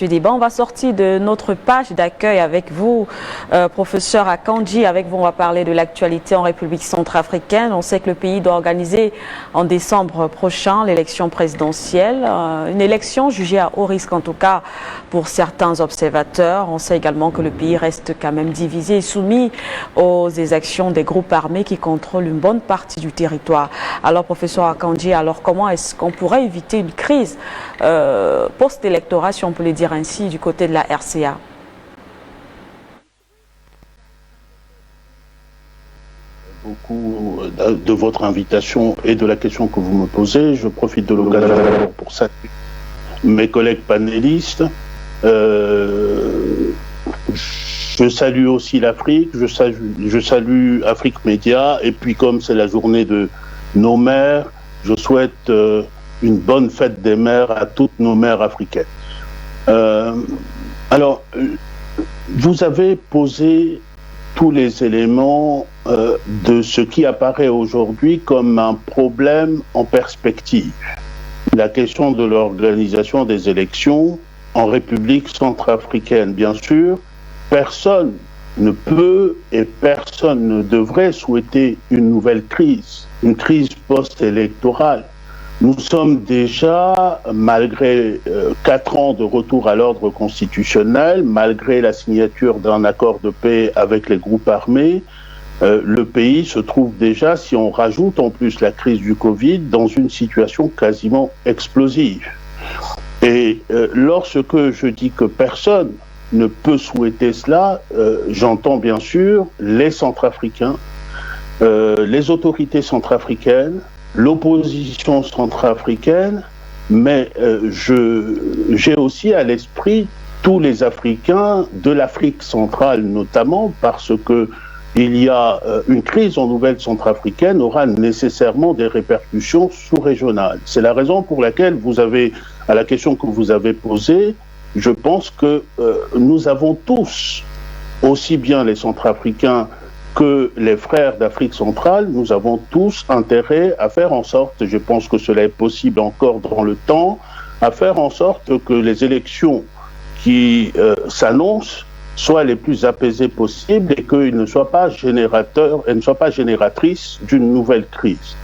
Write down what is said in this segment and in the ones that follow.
Débat. On va sortir de notre page d'accueil avec vous, professeur Akanji. Avec vous, on va parler de l'actualité en République centrafricaine. On sait que le pays doit organiser en décembre prochain l'élection présidentielle. Une élection jugée à haut risque, en tout cas pour certains observateurs. On sait également que le pays reste quand même divisé et soumis aux exactions des groupes armés qui contrôlent une bonne partie du territoire. Alors, professeur Akanji, alors comment est-ce qu'on pourrait éviter une crise post-électorale, si on peut le dire ainsi, du côté de la RCA? Beaucoup de votre invitation et de la question que vous me posez. Je profite de l'occasion pour saluer mes collègues panélistes. Je salue aussi l'Afrique, je salue Afrique Média, et puis comme c'est la journée de nos mères, je souhaite une bonne fête des mères à toutes nos mères africaines. Alors, vous avez posé tous les éléments de ce qui apparaît aujourd'hui comme un problème en perspective. La question de l'organisation des élections en République centrafricaine, bien sûr, personne ne peut et personne ne devrait souhaiter une nouvelle crise, une crise post-électorale. Nous sommes déjà, malgré 4 ans de retour à l'ordre constitutionnel, malgré la signature d'un accord de paix avec les groupes armés, le pays se trouve déjà, si on rajoute en plus la crise du Covid, dans une situation quasiment explosive. Et lorsque je dis que personne ne peut souhaiter cela, j'entends bien sûr les Centrafricains, les autorités centrafricaines, l'opposition centrafricaine, mais j'ai aussi à l'esprit tous les Africains de l'Afrique centrale notamment, parce que il y a une crise en nouvelle centrafricaine aura nécessairement des répercussions sous-régionales. C'est la raison pour laquelle à la question que vous avez posée, je pense que nous avons tous, aussi bien les Centrafricains que les frères d'Afrique centrale, nous avons tous intérêt à faire en sorte, je pense que cela est possible encore dans le temps, à faire en sorte que les élections qui s'annoncent soient les plus apaisées possibles et qu'elles ne soient pas génératrices d'une nouvelle crise.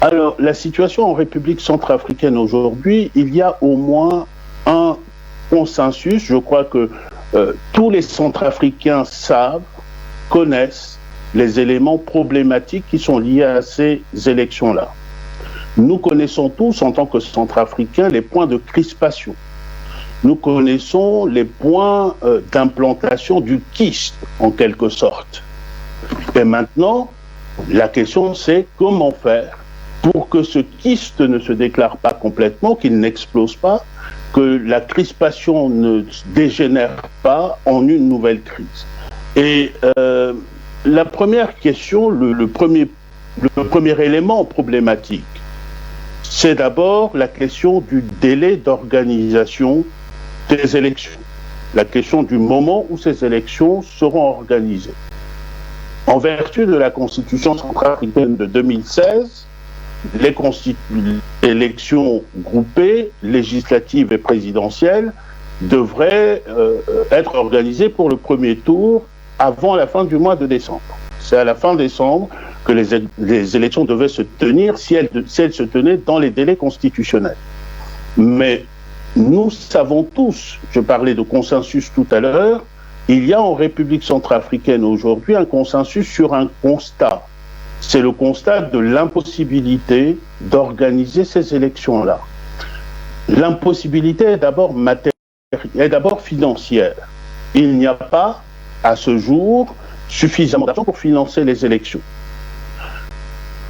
Alors, la situation en République centrafricaine aujourd'hui, il y a au moins un consensus. Je crois que tous les Centrafricains connaissent les éléments problématiques qui sont liés à ces élections-là. Nous connaissons tous, en tant que Centrafricains, les points de crispation. Nous connaissons les points d'implantation du kyste, en quelque sorte. Et maintenant, la question c'est comment faire pour que ce kyste ne se déclare pas complètement, qu'il n'explose pas, que la crispation ne dégénère pas en une nouvelle crise. Et la première question, le premier élément problématique, c'est d'abord la question du délai d'organisation des élections, la question du moment où ces élections seront organisées. En vertu de la Constitution centrafricaine de 2016, les élections groupées, législatives et présidentielles, devraient être organisées pour le premier tour avant la fin du mois de décembre. C'est à la fin décembre que les élections devaient se tenir si elles se tenaient dans les délais constitutionnels. Mais nous savons tous, je parlais de consensus tout à l'heure, il y a en République centrafricaine aujourd'hui un consensus sur un constat. C'est le constat de l'impossibilité d'organiser ces élections-là. L'impossibilité est d'abord financière. Il n'y a pas, à ce jour, suffisamment d'argent pour financer les élections.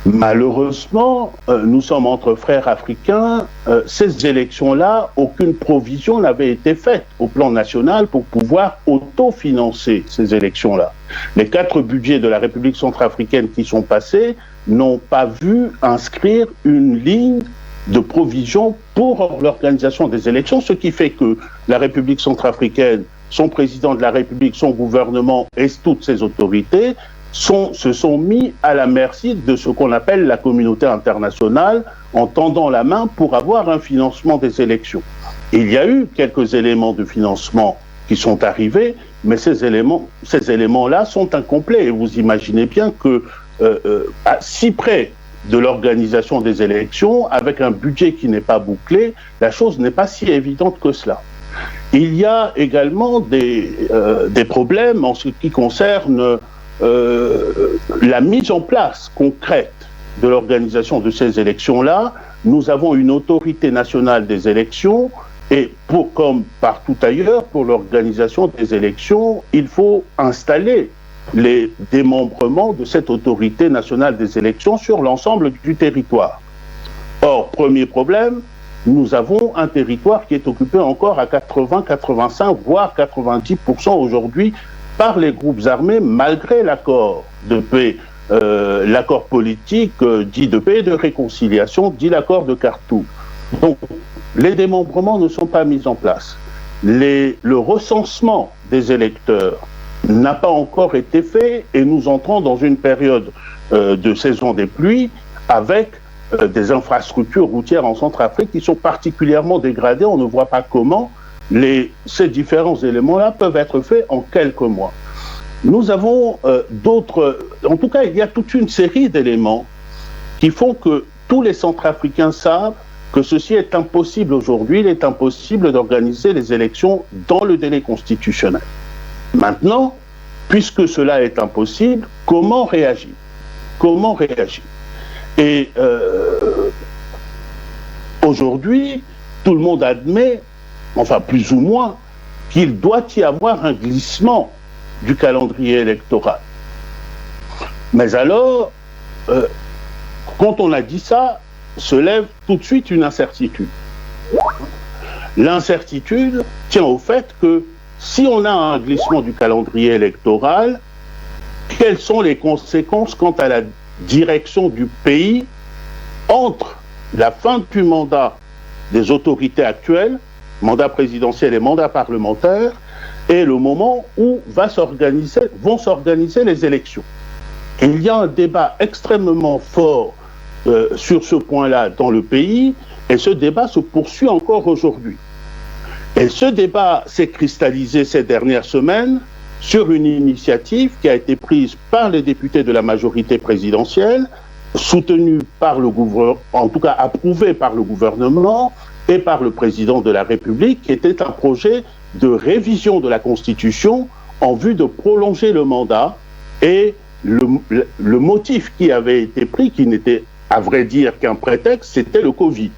Malheureusement, nous sommes entre frères africains, ces élections-là, aucune provision n'avait été faite au plan national pour pouvoir autofinancer ces élections-là. Les 4 budgets de la République centrafricaine qui sont passés n'ont pas vu inscrire une ligne de provision pour l'organisation des élections, ce qui fait que la République centrafricaine, son président de la République, son gouvernement et toutes ses autorités se sont mis à la merci de ce qu'on appelle la communauté internationale en tendant la main pour avoir un financement des élections. Il y a eu quelques éléments de financement qui sont arrivés, mais ces éléments-là sont incomplets. Et vous imaginez bien que si près de l'organisation des élections, avec un budget qui n'est pas bouclé, la chose n'est pas si évidente que cela. Il y a également des problèmes en ce qui concerne la mise en place concrète de l'organisation de ces élections-là. Nous avons une autorité nationale des élections et comme partout ailleurs, pour l'organisation des élections, il faut installer les démembrements de cette autorité nationale des élections sur l'ensemble du territoire. Or, premier problème, nous avons un territoire qui est occupé encore à 80, 85, voire 90% aujourd'hui par les groupes armés, malgré l'accord de paix, l'accord politique dit de paix et de réconciliation, dit l'accord de Khartoum. Donc, les démembrements ne sont pas mis en place. Le recensement des électeurs n'a pas encore été fait et nous entrons dans une période de saison des pluies avec des infrastructures routières en Centrafrique qui sont particulièrement dégradées. On ne voit pas comment ces différents éléments-là peuvent être faits en quelques mois. Nous avons en tout cas, il y a toute une série d'éléments qui font que tous les Centrafricains savent que ceci est impossible aujourd'hui. Il est impossible d'organiser les élections dans le délai constitutionnel. Maintenant, puisque cela est impossible, comment réagir? Comment réagir? Et aujourd'hui, tout le monde admet, enfin plus ou moins, qu'il doit y avoir un glissement du calendrier électoral. Mais alors, quand on a dit ça, se lève tout de suite une incertitude. L'incertitude tient au fait que si on a un glissement du calendrier électoral, quelles sont les conséquences quant à la direction du pays entre la fin du mandat des autorités actuelles, mandat présidentiel et mandat parlementaire, et le moment où vont s'organiser les élections. Et il y a un débat extrêmement fort sur ce point-là dans le pays, et ce débat se poursuit encore aujourd'hui. Et ce débat s'est cristallisé ces dernières semaines sur une initiative qui a été prise par les députés de la majorité présidentielle, soutenue par le gouvernement, en tout cas approuvée par le gouvernement et par le président de la République, qui était un projet de révision de la Constitution en vue de prolonger le mandat. Et le motif qui avait été pris, qui n'était à vrai dire qu'un prétexte, c'était le Covid.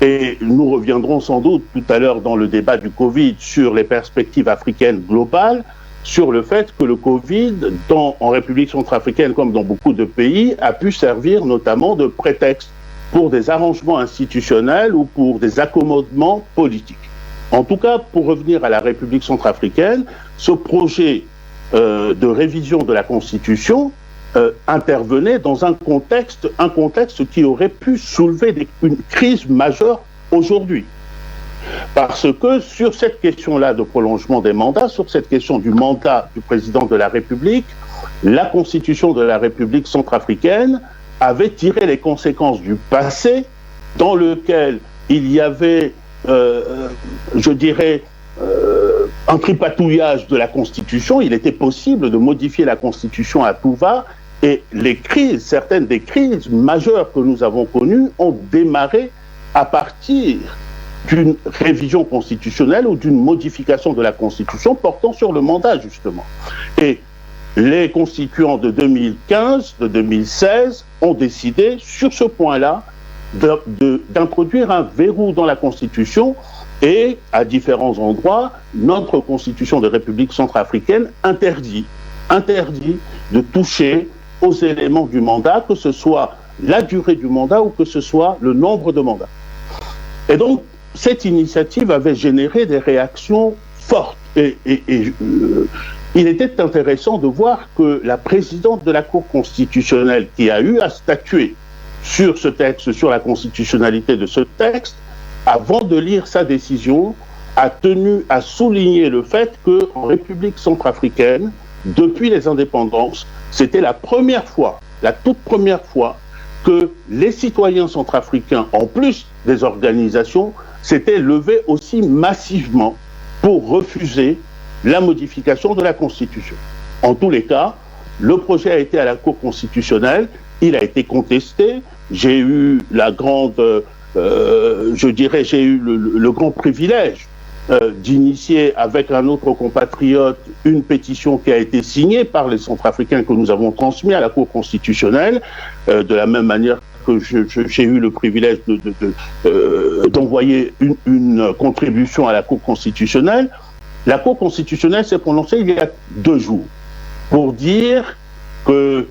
Et nous reviendrons sans doute tout à l'heure dans le débat du Covid sur les perspectives africaines globales, sur le fait que le Covid, en République centrafricaine comme dans beaucoup de pays, a pu servir notamment de prétexte pour des arrangements institutionnels ou pour des accommodements politiques. En tout cas, pour revenir à la République centrafricaine, ce projet de révision de la Constitution intervenait dans un contexte qui aurait pu soulever une crise majeure aujourd'hui. Parce que sur cette question-là de prolongement des mandats, sur cette question du mandat du président de la République, la Constitution de la République centrafricaine avait tiré les conséquences du passé dans lequel il y avait, je dirais, un tripatouillage de la Constitution. Il était possible de modifier la Constitution à tout va. Et certaines des crises majeures que nous avons connues ont démarré à partir d'une révision constitutionnelle ou d'une modification de la Constitution portant sur le mandat, justement. Et les constituants de 2015, de 2016 ont décidé, sur ce point-là, d'introduire un verrou dans la Constitution et, à différents endroits, notre Constitution de République centrafricaine interdit de toucher aux éléments du mandat, que ce soit la durée du mandat ou que ce soit le nombre de mandats. Et donc, cette initiative avait généré des réactions fortes. Et il était intéressant de voir que la présidente de la Cour constitutionnelle, qui a eu à statuer sur ce texte, sur la constitutionnalité de ce texte, avant de lire sa décision, a tenu à souligner le fait qu'en République centrafricaine, depuis les indépendances, c'était la toute première fois que les citoyens centrafricains, en plus des organisations, s'étaient levés aussi massivement pour refuser la modification de la Constitution. En tous les cas, le projet a été à la Cour constitutionnelle, il a été contesté, j'ai eu la grande, j'ai eu le grand privilège d'initier avec un autre compatriote une pétition qui a été signée par les Centrafricains que nous avons transmis à la Cour constitutionnelle, de la même manière que j'ai eu le privilège d'envoyer une contribution à la Cour constitutionnelle. La Cour constitutionnelle s'est prononcée il y a 2 jours pour dire que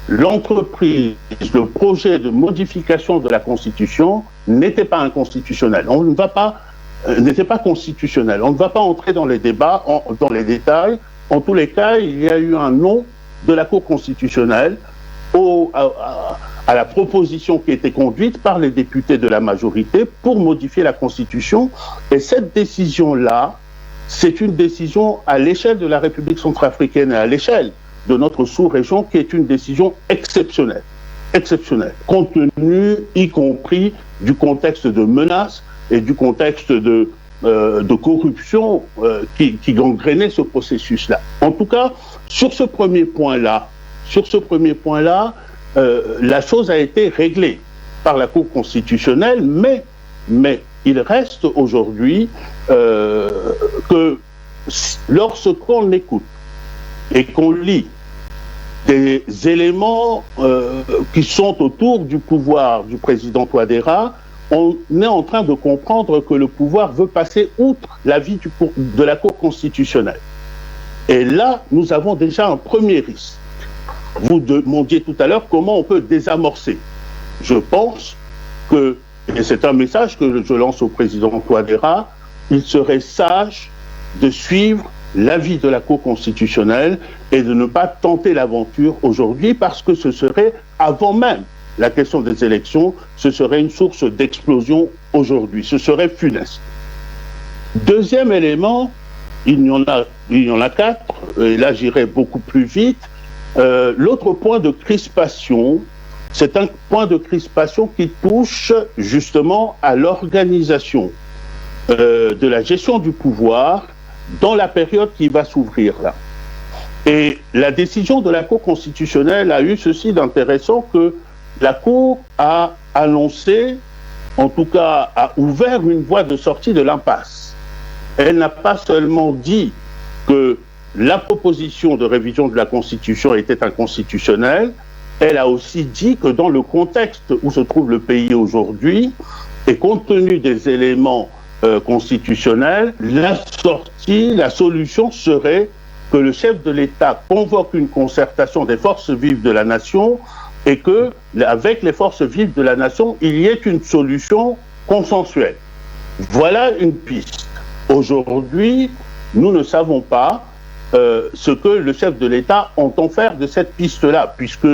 l'entreprise, le projet de modification de la Constitution n'était pas inconstitutionnel. On ne va pas n'était pas constitutionnel. On ne va pas entrer dans les débats, dans les détails. En tous les cas, il y a eu un non de la Cour constitutionnelle à la proposition qui était conduite par les députés de la majorité pour modifier la Constitution. Et cette décision-là, c'est une décision à l'échelle de la République centrafricaine et à l'échelle de notre sous-région qui est une décision exceptionnelle. Exceptionnelle, compte tenu, y compris, du contexte de menace et du contexte de corruption qui gangrénait ce processus-là. En tout cas, sur ce premier point-là, la chose a été réglée par la Cour constitutionnelle, mais il reste aujourd'hui que lorsqu'on écoute et qu'on lit des éléments qui sont autour du pouvoir du président Touadéra, on est en train de comprendre que le pouvoir veut passer outre l'avis de la Cour constitutionnelle. Et là, nous avons déjà un premier risque. Vous demandiez tout à l'heure comment on peut désamorcer. Je pense que, et c'est un message que je lance au président Touadéra, il serait sage de suivre l'avis de la Cour constitutionnelle et de ne pas tenter l'aventure aujourd'hui parce que ce serait, avant même la question des élections, ce serait une source d'explosion aujourd'hui. Ce serait funeste. Deuxième élément, il y en a 4, et là j'irai beaucoup plus vite. L'autre point de crispation, c'est un point de crispation qui touche justement à l'organisation de la gestion du pouvoir dans la période qui va s'ouvrir là. Et la décision de la Cour constitutionnelle a eu ceci d'intéressant que la Cour a annoncé, en tout cas a ouvert une voie de sortie de l'impasse. Elle n'a pas seulement dit que la proposition de révision de la Constitution était inconstitutionnelle, elle a aussi dit que dans le contexte où se trouve le pays aujourd'hui, et compte tenu des éléments constitutionnels, la solution serait que le chef de l'État convoque une concertation des forces vives de la nation et que, avec les forces vives de la nation, il y ait une solution consensuelle. Voilà une piste. Aujourd'hui, nous ne savons pas ce que le chef de l'État entend faire de cette piste-là, puisque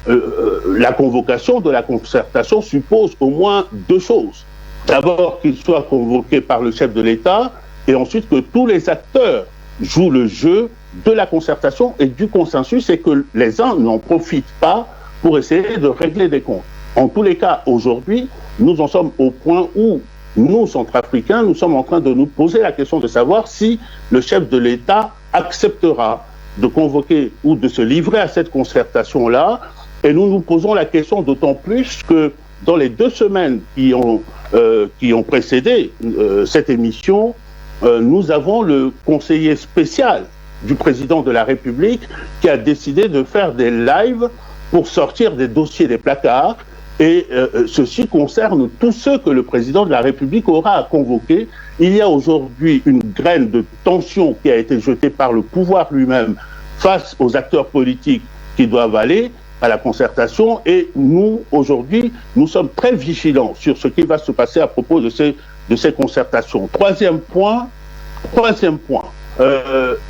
la convocation de la concertation suppose au moins 2 choses. D'abord, qu'il soit convoqué par le chef de l'État, et ensuite que tous les acteurs jouent le jeu de la concertation et du consensus, et que les uns n'en profitent pas pour essayer de régler des comptes. En tous les cas, aujourd'hui, nous en sommes au point où nous, Centrafricains, nous sommes en train de nous poser la question de savoir si le chef de l'État acceptera de convoquer ou de se livrer à cette concertation-là. Et nous nous posons la question d'autant plus que dans les 2 semaines qui ont précédé cette émission, nous avons le conseiller spécial du président de la République qui a décidé de faire des lives pour sortir des dossiers des placards. Et ceci concerne tous ceux que le président de la République aura à convoquer. Il y a aujourd'hui une graine de tension qui a été jetée par le pouvoir lui-même face aux acteurs politiques qui doivent aller à la concertation. Et nous, aujourd'hui, nous sommes très vigilants sur ce qui va se passer à propos de ces concertations. Troisième point,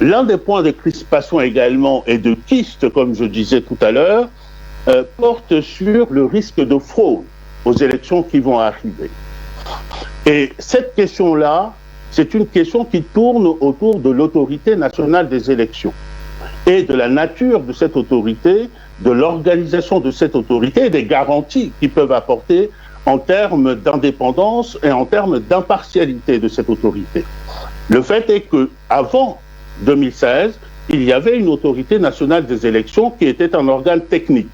l'un des points de crispation également et de kyste, comme je disais tout à l'heure, porte sur le risque de fraude aux élections qui vont arriver. Et cette question-là, c'est une question qui tourne autour de l'autorité nationale des élections et de la nature de cette autorité de l'organisation de cette autorité et des garanties qu'ils peuvent apporter en termes d'indépendance et en termes d'impartialité de cette autorité. Le fait est qu'avant 2016, il y avait une autorité nationale des élections qui était un organe technique.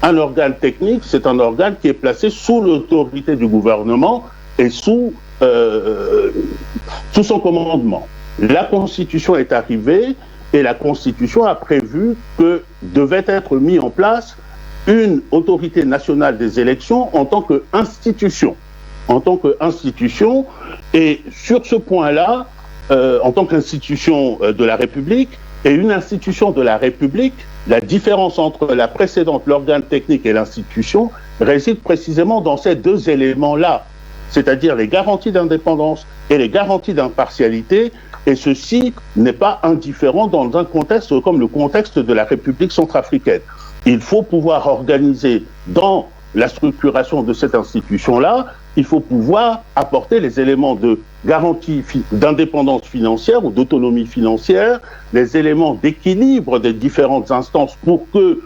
Un organe technique, c'est un organe qui est placé sous l'autorité du gouvernement et sous son commandement. La Constitution est arrivée et la Constitution a prévu que devait être mis en place une autorité nationale des élections en tant qu'institution. En tant qu'institution, et sur ce point-là, en tant qu'institution de la République, et une institution de la République, la différence entre la précédente, l'organe technique et l'institution, réside précisément dans ces deux éléments-là, c'est-à-dire les garanties d'indépendance et les garanties d'impartialité, et ceci n'est pas indifférent dans un contexte comme le contexte de la République centrafricaine. Il faut pouvoir organiser dans la structuration de cette institution-là, il faut pouvoir apporter les éléments de garantie d'indépendance financière ou d'autonomie financière, les éléments d'équilibre des différentes instances pour que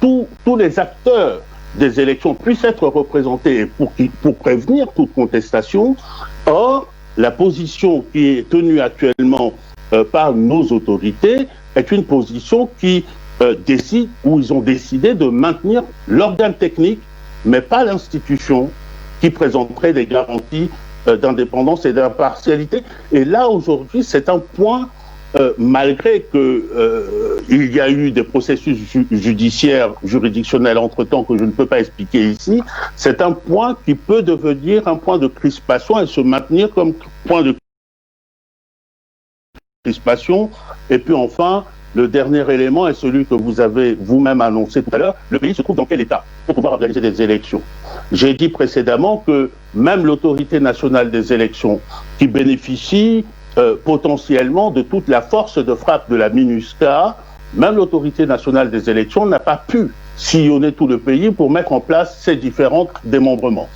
tous les acteurs des élections puissent être représentés pour prévenir toute contestation. Or, la position qui est tenue actuellement par nos autorités est une position qui décide, où ils ont décidé de maintenir l'organe technique, mais pas l'institution qui présenterait des garanties d'indépendance et d'impartialité. Et là, aujourd'hui, c'est un point, malgré qu'il y a eu des processus judiciaires, juridictionnels entre-temps que je ne peux pas expliquer ici, c'est un point qui peut devenir un point de crispation et se maintenir comme point de crispation. Et puis enfin, le dernier élément est celui que vous avez vous-même annoncé tout à l'heure. Le pays se trouve dans quel état pour pouvoir organiser des élections? J'ai dit précédemment que même l'autorité nationale des élections, qui bénéficie potentiellement de toute la force de frappe de la MINUSCA, même l'autorité nationale des élections n'a pas pu sillonner tout le pays pour mettre en place ces différents démembrements.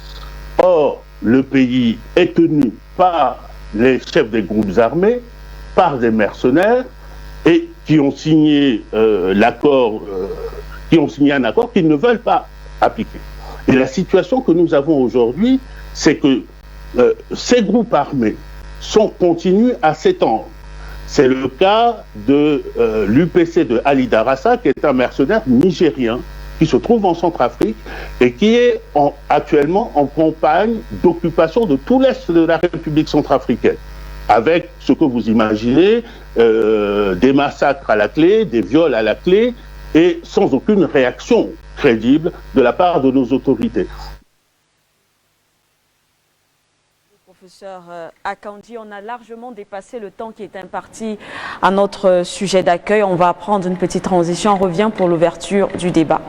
Or, le pays est tenu par les chefs des groupes armés, par des mercenaires, et qui ont signé l'accord, qui ont signé un accord qu'ils ne veulent pas appliquer. Et la situation que nous avons aujourd'hui, c'est que ces groupes armés continuent à s'étendre. C'est le cas de l'UPC de Ali Darassa, qui est un mercenaire nigérien, qui se trouve en Centrafrique et qui est actuellement en campagne d'occupation de tout l'est de la République centrafricaine, avec ce que vous imaginez, des massacres à la clé, des viols à la clé, et sans aucune réaction crédible de la part de nos autorités. Professeur Akandji, on a largement dépassé le temps qui est imparti à notre sujet d'accueil. On va prendre une petite transition, on revient pour l'ouverture du débat.